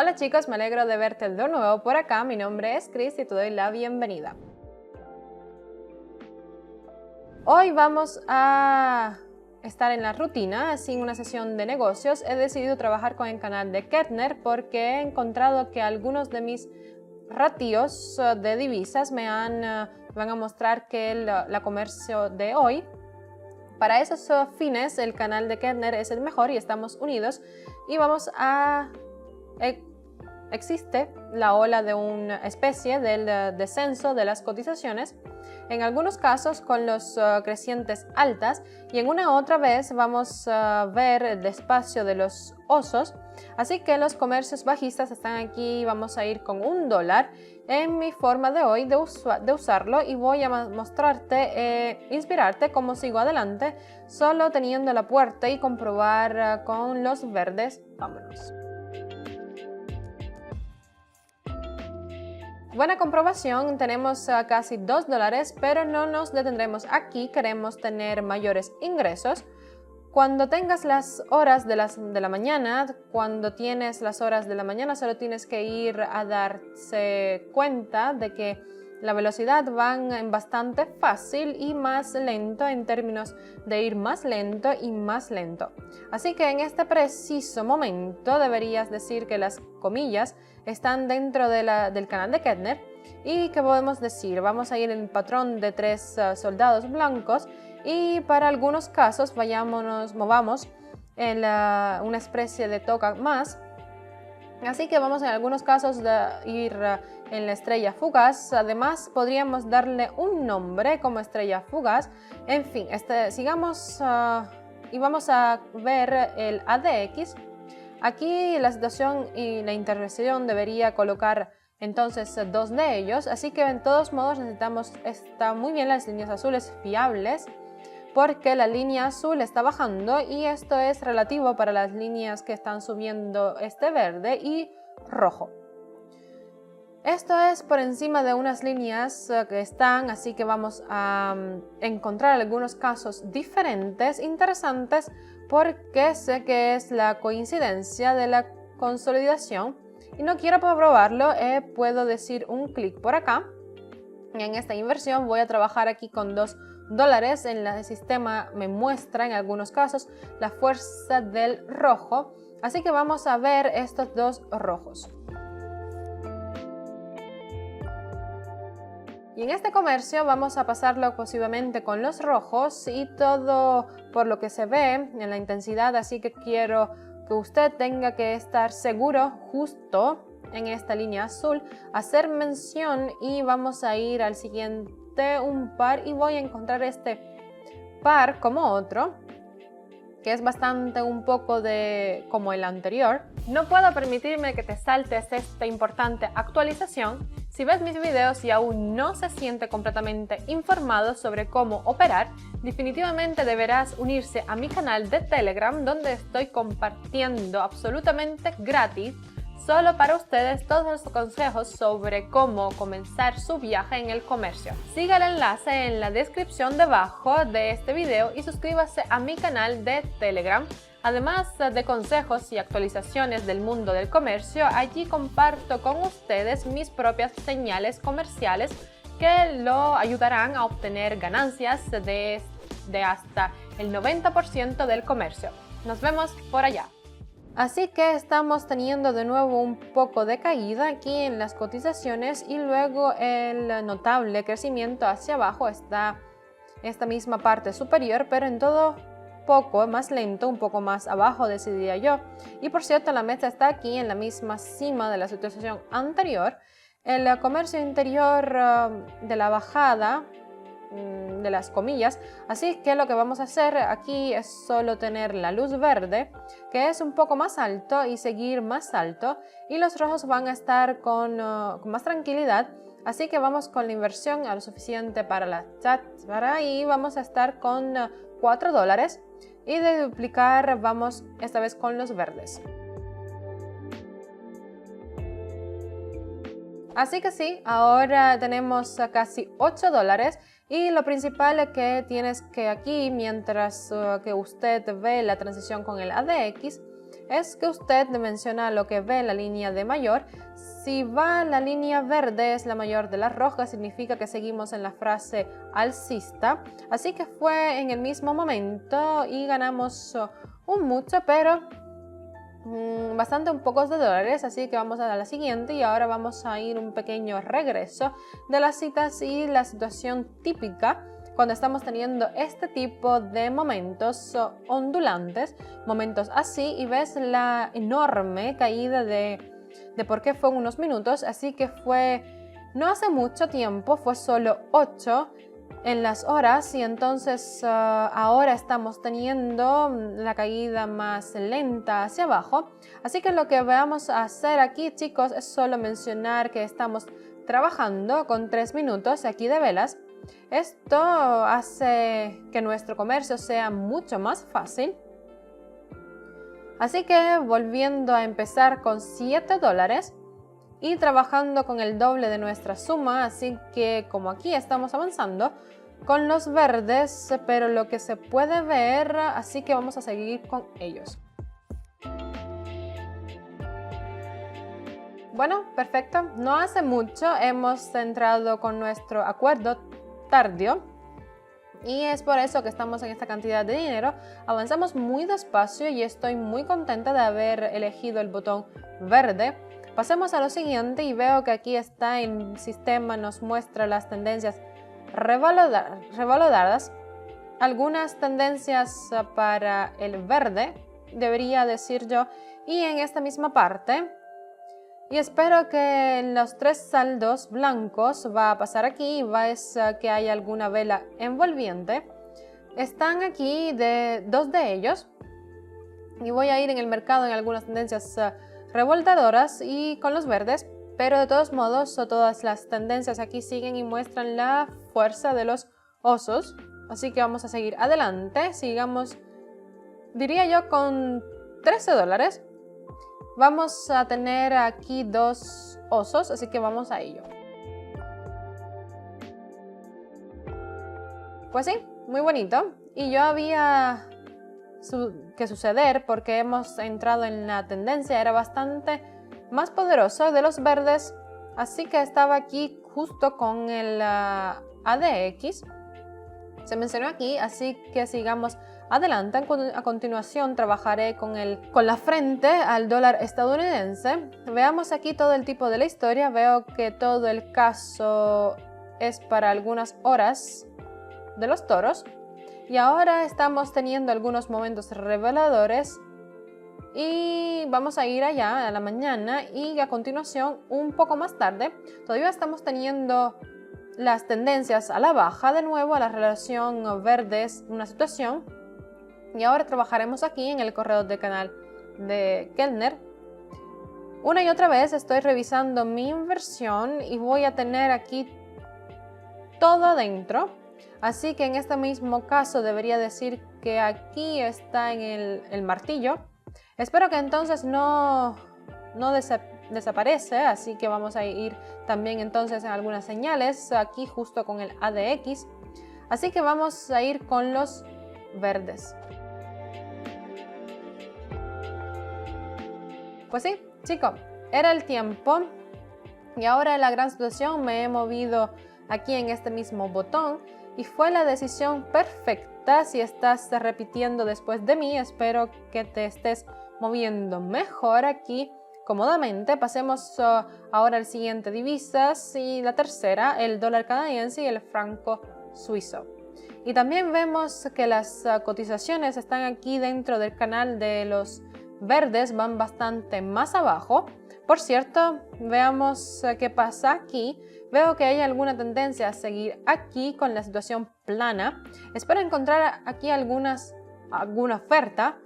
Hola chicos, me alegro de verte de nuevo por acá. Mi nombre es Chris y te doy la bienvenida. Hoy vamos a estar en la rutina sin una sesión de negocios. He decidido trabajar con el canal de Kettner porque he encontrado que algunos de mis ratios de divisas me van a mostrar que la comercio de hoy, para esos fines, el canal de Kettner es el mejor y estamos unidos y vamos a... Existe la ola de una especie del descenso de las cotizaciones, en algunos casos con los crecientes altas, y en una otra vez vamos a ver el despacio de los osos. Así que los comercios bajistas están aquí. Vamos a ir con $1 en mi forma de hoy de usarlo, y voy a mostrarte, inspirarte cómo sigo adelante solo teniendo la puerta y comprobar con los verdes. Vámonos. Buena comprobación, tenemos casi $2, pero no nos detendremos aquí, queremos tener mayores ingresos. Cuando tengas las horas de la mañana, solo tienes que ir a darse cuenta de que la velocidad van en bastante fácil y más lento, en términos de ir más lento y más lento. Así que en este preciso momento deberías decir que las comillas están dentro del canal de Kettner. ¿Y qué podemos decir? Vamos a ir en el patrón de 3 soldados blancos, y para algunos casos movamos en una especie de toca más. Así que vamos en algunos casos a ir en la estrella fugaz. Además podríamos darle un nombre como estrella fugaz. En fin, sigamos y vamos a ver el ADX. Aquí la situación y la intervención debería colocar entonces 2 de ellos. Así que en todos modos está muy bien las líneas azules fiables, porque la línea azul está bajando y esto es relativo para las líneas que están subiendo, este verde y rojo. Esto es por encima de unas líneas que están, así que vamos a encontrar algunos casos diferentes, interesantes, porque sé que es la coincidencia de la consolidación y no quiero probarlo. Puedo decir un clic por acá. En esta inversión voy a trabajar aquí con $2. En el sistema me muestra en algunos casos la fuerza del rojo, así que vamos a ver estos 2 rojos. Y en este comercio vamos a pasarlo posiblemente con los rojos, y todo por lo que se ve en la intensidad, así que quiero que usted tenga que estar seguro justo en esta línea azul, hacer mención, y vamos a ir al siguiente un par, y voy a encontrar este par como otro que es bastante un poco como el anterior. No puedo permitirme que te saltes esta importante actualización. Si ves mis videos y aún no se siente completamente informado sobre cómo operar, definitivamente deberás unirse a mi canal de Telegram, donde estoy compartiendo absolutamente gratis, solo para ustedes, todos los consejos sobre cómo comenzar su viaje en el comercio. Siga el enlace en la descripción debajo de este video y suscríbase a mi canal de Telegram. Además de consejos y actualizaciones del mundo del comercio, allí comparto con ustedes mis propias señales comerciales que lo ayudarán a obtener ganancias de hasta el 90% del comercio. Nos vemos por allá. Así que estamos teniendo de nuevo un poco de caída aquí en las cotizaciones, y luego el notable crecimiento hacia abajo está esta misma parte superior, pero en todo poco más lento, un poco más abajo decidiría yo. Y por cierto, la meta está aquí en la misma cima de la situación anterior. El comercio interior de la bajada de las comillas, así que lo que vamos a hacer aquí es solo tener la luz verde, que es un poco más alto, y seguir más alto, y los rojos van a estar con más tranquilidad. Así que vamos con la inversión a lo suficiente para la chat, para ahí vamos a estar con $4, y de duplicar vamos esta vez con los verdes. Así que sí, ahora tenemos casi $8, y lo principal es que tienes que aquí, mientras que usted ve la transición con el ADX, es que usted menciona lo que ve en la línea de mayor. Si va la línea verde es la mayor de las rojas, significa que seguimos en la frase alcista. Así que fue en el mismo momento y ganamos un mucho, pero bastante un pocos de dólares, así que vamos a la siguiente y ahora vamos a ir un pequeño regreso de las citas y la situación típica cuando estamos teniendo este tipo de momentos ondulantes, momentos así, y ves la enorme caída de por qué fue unos minutos, así que fue no hace mucho tiempo, fue solo 8 en las horas y entonces ahora estamos teniendo la caída más lenta hacia abajo. Así que lo que vamos a hacer aquí, chicos, es solo mencionar que estamos trabajando con 3 minutos aquí de velas. Esto hace que nuestro comercio sea mucho más fácil. Así que volviendo a empezar con 7 dólares y trabajando con el doble de nuestra suma, así que como aquí estamos avanzando con los verdes, pero lo que se puede ver, así que vamos a seguir con ellos. Bueno, perfecto. No hace mucho hemos entrado con nuestro acuerdo tardío y es por eso que estamos en esta cantidad de dinero. Avanzamos muy despacio y estoy muy contenta de haber elegido el botón verde. Pasemos a lo siguiente y veo que aquí está en el sistema, nos muestra las tendencias revaloradas. Algunas tendencias para el verde, debería decir yo, y en esta misma parte. Y espero que en los 3 saldos blancos va a pasar aquí y ves que hay alguna vela envolviente. Están aquí 2 de ellos y voy a ir en el mercado en algunas tendencias revoltadoras y con los verdes, pero de todos modos todas las tendencias aquí siguen y muestran la fuerza de los osos, así que vamos a seguir adelante. Sigamos, diría yo, con 13 dólares. Vamos a tener aquí 2 osos, así que vamos a ello. Pues sí, muy bonito. Y yo había que suceder porque hemos entrado en la tendencia, era bastante más poderoso de los verdes, así que estaba aquí justo con el ADX. Se mencionó aquí, así que sigamos adelante. A continuación trabajaré con la frente al dólar estadounidense. Veamos aquí todo el tipo de la historia. Veo que todo el caso es para algunas horas de los toros. Y ahora estamos teniendo algunos momentos reveladores. Y vamos a ir allá a la mañana y a continuación un poco más tarde. Todavía estamos teniendo las tendencias a la baja, de nuevo a la relación verde es una situación. Y ahora trabajaremos aquí en el corredor de canal de Kellner. Una y otra vez estoy revisando mi inversión y voy a tener aquí todo adentro. Así que en este mismo caso debería decir que aquí está en el martillo. Espero que entonces no desaparece, así que vamos a ir también entonces en algunas señales aquí justo con el ADX. Así que vamos a ir con los verdes. Pues sí, chicos, era el tiempo y ahora la gran situación, me he movido aquí en este mismo botón y fue la decisión perfecta. Si estás repitiendo después de mí, espero que te estés moviendo mejor aquí cómodamente. Pasemos ahora al siguiente, divisas, y la tercera, el dólar canadiense y el franco suizo. Y también vemos que las cotizaciones están aquí dentro del canal de los verdes, van bastante más abajo. Por cierto, veamos qué pasa aquí. Veo que hay alguna tendencia a seguir aquí con la situación plana. Espero encontrar aquí alguna oferta.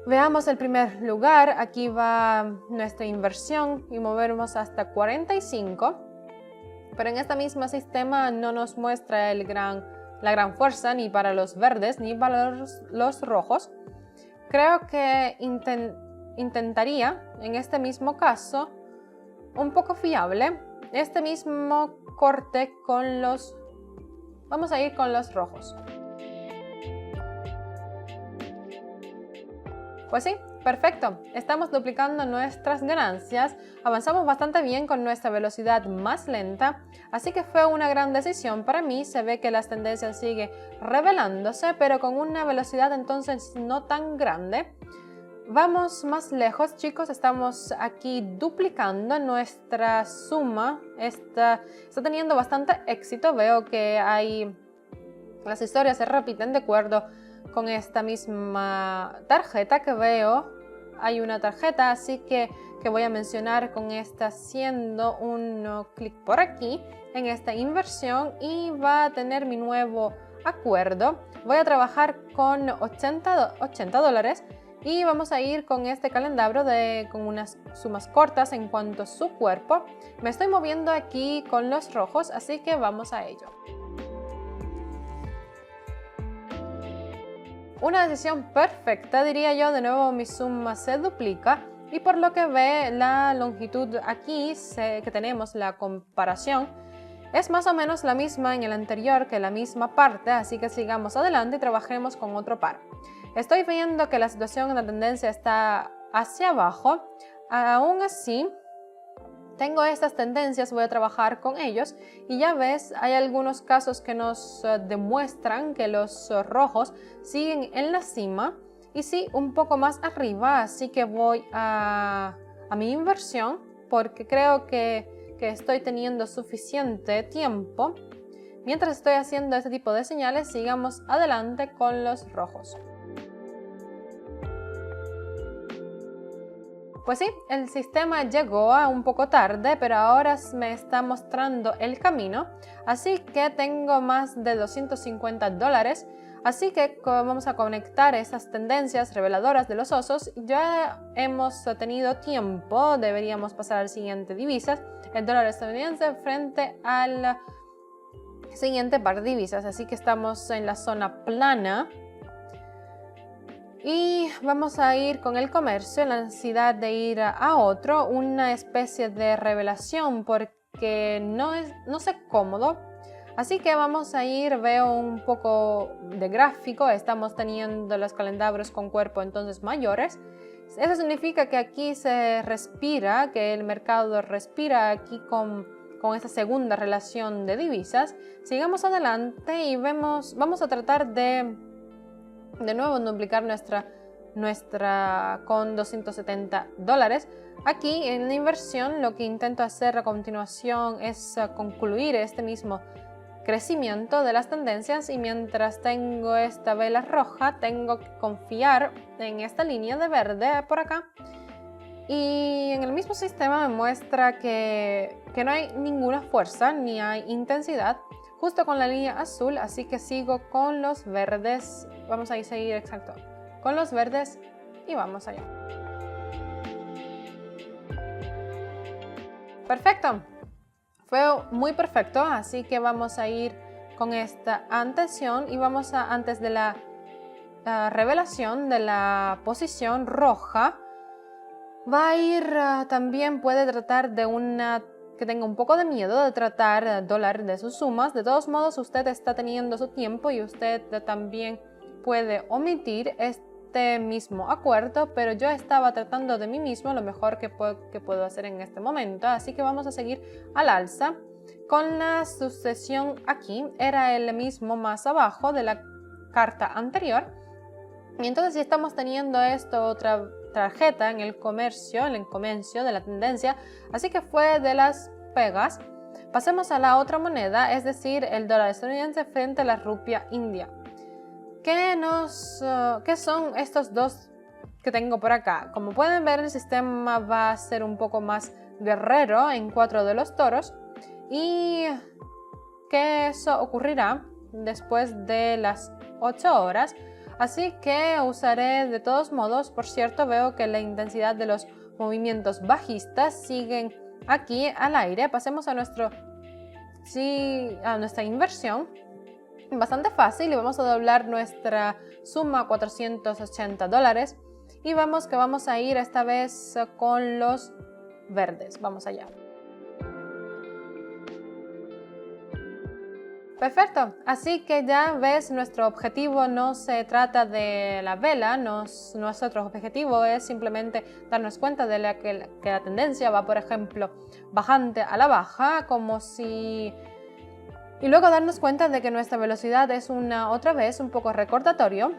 Veamos el primer lugar. Aquí va nuestra inversión y movernos hasta 45. Pero en este mismo sistema no nos muestra la gran fuerza ni para los verdes ni para los rojos. Creo que intentaría en este mismo caso un poco fiable este mismo corte con los... Vamos a ir con los rojos. Pues sí, Perfecto, estamos duplicando nuestras ganancias, avanzamos bastante bien con nuestra velocidad más lenta, así que fue una gran decisión para mí. Se ve que las tendencias siguen revelándose, pero con una velocidad entonces no tan grande. Vamos más lejos, chicos, estamos aquí duplicando nuestra suma, está teniendo bastante éxito. Veo que las historias se repiten de acuerdo con esta misma tarjeta que veo. Hay una tarjeta, así que voy a mencionar con esta, haciendo un clic por aquí en esta inversión, y va a tener mi nuevo acuerdo. Voy a trabajar con 80 dólares y vamos a ir con este calendario con unas sumas cortas en cuanto a su cuerpo. Me estoy moviendo aquí con los rojos, así que vamos a ello. Una decisión perfecta, diría yo. De nuevo mi suma se duplica y por lo que ve la longitud aquí que tenemos, la comparación es más o menos la misma en el anterior que la misma parte, así que sigamos adelante y trabajemos con otro par. Estoy viendo que la situación en la tendencia está hacia abajo. Aún así, tengo estas tendencias, voy a trabajar con ellos y ya ves, hay algunos casos que nos demuestran que los rojos siguen en la cima y sí, un poco más arriba, así que voy a mi inversión porque creo que estoy teniendo suficiente tiempo. Mientras estoy haciendo este tipo de señales, sigamos adelante con los rojos. Pues sí, el sistema llegó un poco tarde, pero ahora me está mostrando el camino, así que tengo más de 250 dólares, así que vamos a conectar esas tendencias reveladoras de los osos. Ya hemos tenido tiempo, deberíamos pasar al siguiente divisas, el dólar estadounidense frente al siguiente par de divisas, así que estamos en la zona plana. Y vamos a ir con el comercio, la necesidad de ir a otro, una especie de revelación porque no sé cómodo. Así que vamos a ir, veo un poco de gráfico, estamos teniendo los calendarios con cuerpo entonces mayores. Eso significa que aquí se respira, que el mercado respira aquí con esta segunda relación de divisas. Sigamos adelante y vamos a tratar de nuevo duplicar nuestra con 270 dólares. Aquí en la inversión lo que intento hacer a continuación es concluir este mismo crecimiento de las tendencias, y mientras tengo esta vela roja tengo que confiar en esta línea de verde por acá, y en el mismo sistema me muestra que no hay ninguna fuerza ni hay intensidad justo con la línea azul, así que sigo con los verdes. Vamos a seguir exacto con los verdes y vamos allá. Perfecto, fue muy perfecto, así que vamos a ir con esta atención y vamos a, antes de la revelación de la posición roja, va a ir también puede tratar de una que tenga un poco de miedo de tratar dólar de sus sumas. De todos modos, usted está teniendo su tiempo y usted también puede omitir este mismo acuerdo, pero yo estaba tratando de mí mismo lo mejor que puedo hacer en este momento, así que vamos a seguir al alza. Con la sucesión aquí, era el mismo más abajo de la carta anterior, y entonces si estamos teniendo esto, otra tarjeta en el comercio de la tendencia, así que fue de las pegas. Pasemos a la otra moneda, es decir, el dólar estadounidense frente a la rupia india. ¿Qué son estos dos que tengo por acá? Como pueden ver, el sistema va a ser un poco más guerrero en 4 de los toros, y que eso ocurrirá después de las 8 horas. Así que usaré de todos modos. Por cierto, veo que la intensidad de los movimientos bajistas siguen aquí al aire. Pasemos a nuestra inversión. Bastante fácil, y vamos a doblar nuestra suma a 480 dólares y vemos que vamos a ir esta vez con los verdes. Vamos allá. Perfecto, así que ya ves, nuestro objetivo no se trata de la vela, nuestro objetivo es simplemente darnos cuenta de que la tendencia va, por ejemplo, bajante a la baja, y luego darnos cuenta de que nuestra velocidad es otra vez un poco recordatorio.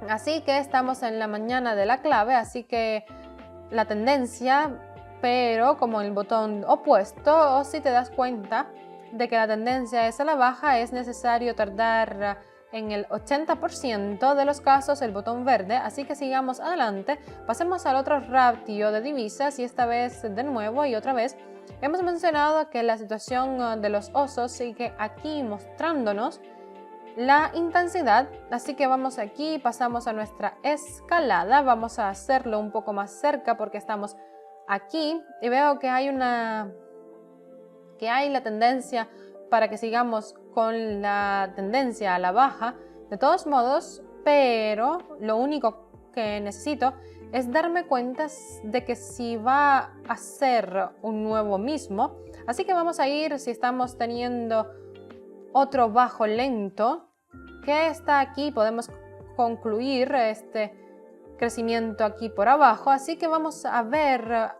Así que estamos en la mañana de la clave, así que la tendencia, pero como el botón opuesto, o si te das cuenta de que la tendencia es a la baja, es necesario tardar en el 80% de los casos el botón verde, así que sigamos adelante, pasemos al otro ratio de divisas y esta vez de nuevo y otra vez hemos mencionado que la situación de los osos sigue aquí mostrándonos la intensidad, así que vamos aquí, pasamos a nuestra escalada, vamos a hacerlo un poco más cerca porque estamos aquí y veo que hay la tendencia para que sigamos con la tendencia a la baja, de todos modos, pero lo único que necesito es darme cuenta de que si va a ser un nuevo mismo, así que vamos a ir, si estamos teniendo otro bajo lento que está aquí, podemos concluir este crecimiento aquí por abajo, así que vamos a ver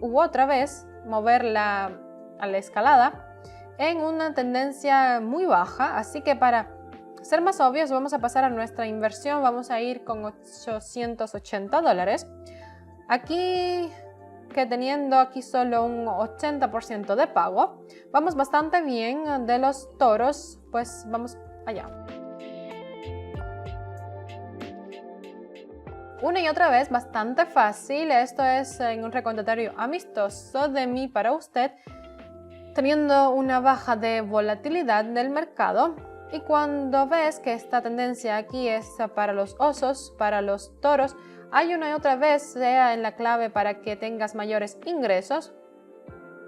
otra vez mover a la escalada en una tendencia muy baja, así que para ser más obvios vamos a pasar a nuestra inversión, vamos a ir con $880. Aquí que teniendo aquí solo un 80% de pago, vamos bastante bien de los toros, pues vamos allá. Una y otra vez, bastante fácil, esto es en un recordatorio amistoso de mí para usted, teniendo una baja de volatilidad del mercado y cuando ves que esta tendencia aquí es para los osos, para los toros, hay una y otra vez sea en la clave para que tengas mayores ingresos,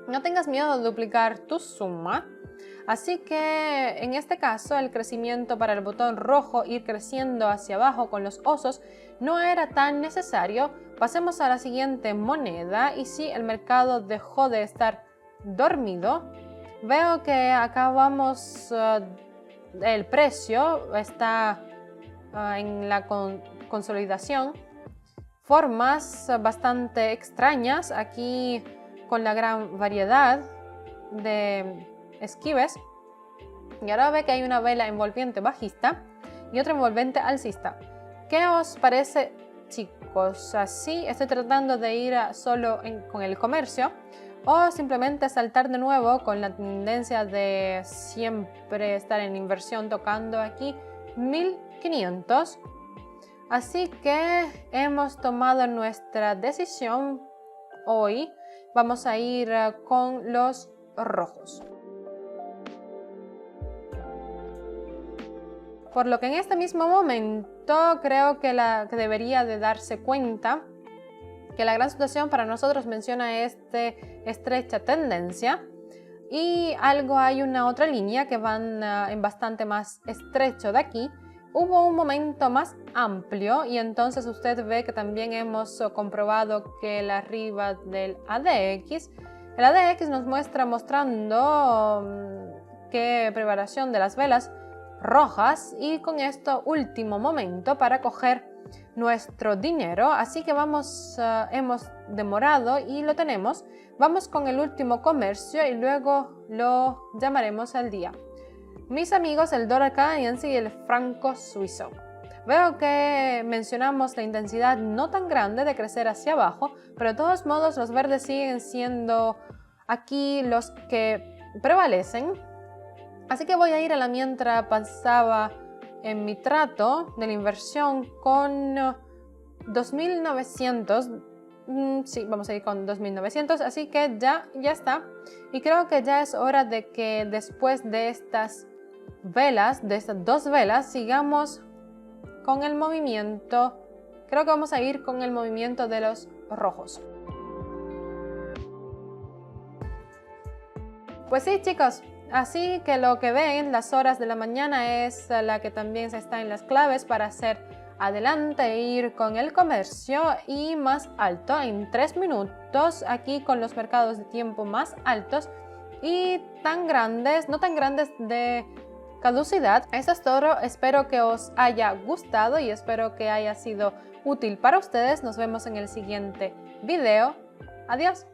no tengas miedo de duplicar tu suma. Así que en este caso el crecimiento para el botón rojo, ir creciendo hacia abajo con los osos, no era tan necesario. Pasemos a la siguiente moneda y si el mercado dejó de estar dormido, veo que acá vamos, el precio está en la consolidación, formas bastante extrañas aquí con la gran variedad de esquives y ahora ve que hay una vela envolvente bajista y otra envolvente alcista. ¿Qué os parece, chicos? Así estoy tratando de ir solo con el comercio o simplemente saltar de nuevo con la tendencia de siempre estar en inversión tocando aquí 1500. Así que hemos tomado nuestra decisión hoy. Vamos a ir con los rojos. Por lo que en este mismo momento creo que debería de darse cuenta que la gran situación para nosotros menciona estrecha tendencia y hay una otra línea que van en bastante más estrecho de aquí. Hubo un momento más amplio y entonces usted ve que también hemos comprobado que el arriba del ADX, el ADX nos mostrando qué preparación de las velas rojas y con esto último momento para coger nuestro dinero, así que hemos demorado y lo tenemos. Vamos con el último comercio y luego lo llamaremos al día. Mis amigos, el dólar canadiense y el franco suizo. Veo que mencionamos la intensidad no tan grande de crecer hacia abajo, pero de todos modos los verdes siguen siendo aquí los que prevalecen. Así que voy a ir a la mientras pasaba en mi trato de la inversión con 2.900. Sí, vamos a ir con 2.900, así que ya está. Y creo que ya es hora de que después de estas dos velas, sigamos con el movimiento. Creo que vamos a ir con el movimiento de los rojos. Pues sí, chicos. Así que lo que ven, las horas de la mañana es la que también está en las claves para hacer adelante e ir con el comercio y más alto en 3 minutos aquí con los mercados de tiempo más altos. y no tan grandes de caducidad. Eso es todo, espero que os haya gustado y espero que haya sido útil para ustedes. Nos vemos en el siguiente video. Adiós.